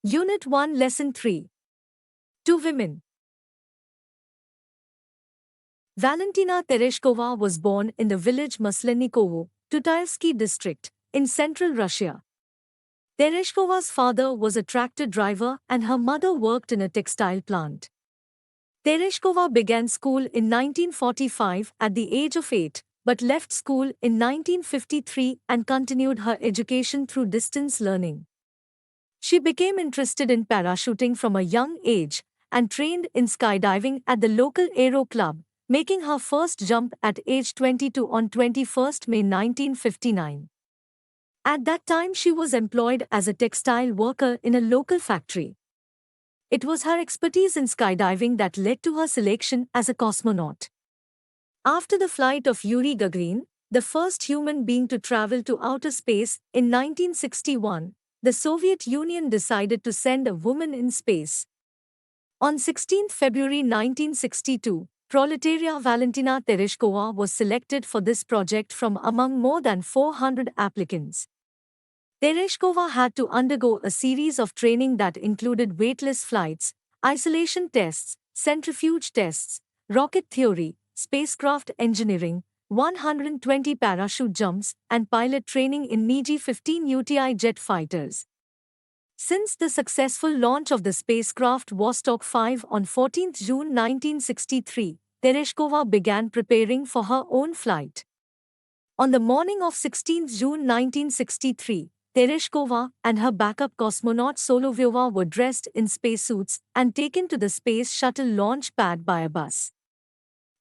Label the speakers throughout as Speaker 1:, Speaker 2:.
Speaker 1: Unit 1 Lesson 3. To Women. Valentina Tereshkova was born in the village Maslennikovo, Tutayevsky District, in central Russia. Tereshkova's father was a tractor driver and her mother worked in a textile plant. Tereshkova began school in 1945 at the age of 8, but left school in 1953 and continued her education through distance learning. She became interested in parachuting from a young age and trained in skydiving at the local Aero club, making her first jump at age 22 on 21st May 1959. At that time she was employed as a textile worker in a local factory. It was her expertise in skydiving that led to her selection as a cosmonaut. After the flight of Yuri Gagarin, the first human being to travel to outer space, in 1961, the Soviet Union decided to send a woman in space. On 16 February 1962, proletaria Valentina Tereshkova was selected for this project from among more than 400 applicants. Tereshkova had to undergo a series of training that included weightless flights, isolation tests, centrifuge tests, rocket theory, spacecraft engineering, 120 parachute jumps, and pilot training in MiG-15 UTI jet fighters. Since the successful launch of the spacecraft Vostok 5 on 14 June 1963, Tereshkova began preparing for her own flight. On the morning of 16 June 1963, Tereshkova and her backup cosmonaut Solovyova were dressed in spacesuits and taken to the space shuttle launch pad by a bus.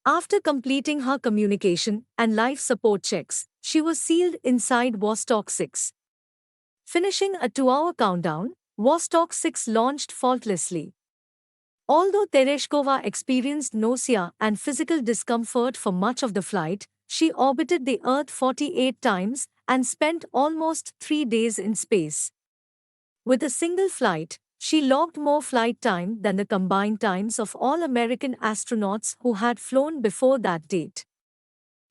Speaker 1: After completing her communication and life support checks, she was sealed inside Vostok 6. Finishing a 2-hour countdown, Vostok 6 launched faultlessly. Although Tereshkova experienced nausea and physical discomfort for much of the flight, she orbited the Earth 48 times and spent almost 3 days in space. With a single flight, she logged more flight time than the combined times of all American astronauts who had flown before that date.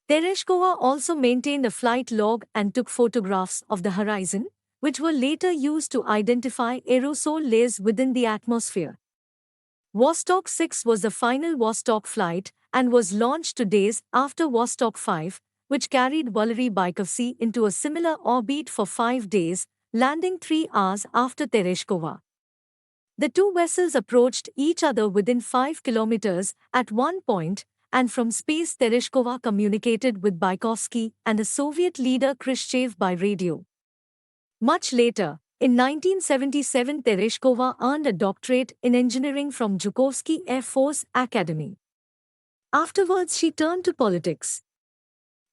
Speaker 1: Tereshkova also maintained a flight log and took photographs of the horizon, which were later used to identify aerosol layers within the atmosphere. Vostok 6 was the final Vostok flight and was launched 2 days after Vostok 5, which carried Valary Bykovsy into a similar orbit for 5 days, landing 3 hours after Tereshkova. The two vessels approached each other within 5 kilometers at one point, and from space Tereshkova communicated with Bykovsky and the Soviet leader Khrushchev by radio. Much later, in 1977, Tereshkova earned a doctorate in engineering from Zhukovsky Air Force Academy. Afterwards, she turned to politics.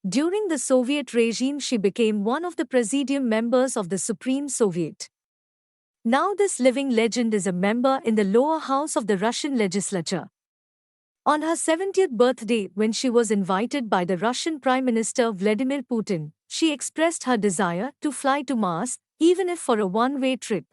Speaker 1: During the Soviet regime, she became one of the presidium members of the Supreme Soviet. Now this living legend is a member in the lower house of the Russian legislature. On her 70th birthday, when she was invited by the Russian Prime Minister Vladimir Putin, she expressed her desire to fly to Mars, even if for a one-way trip.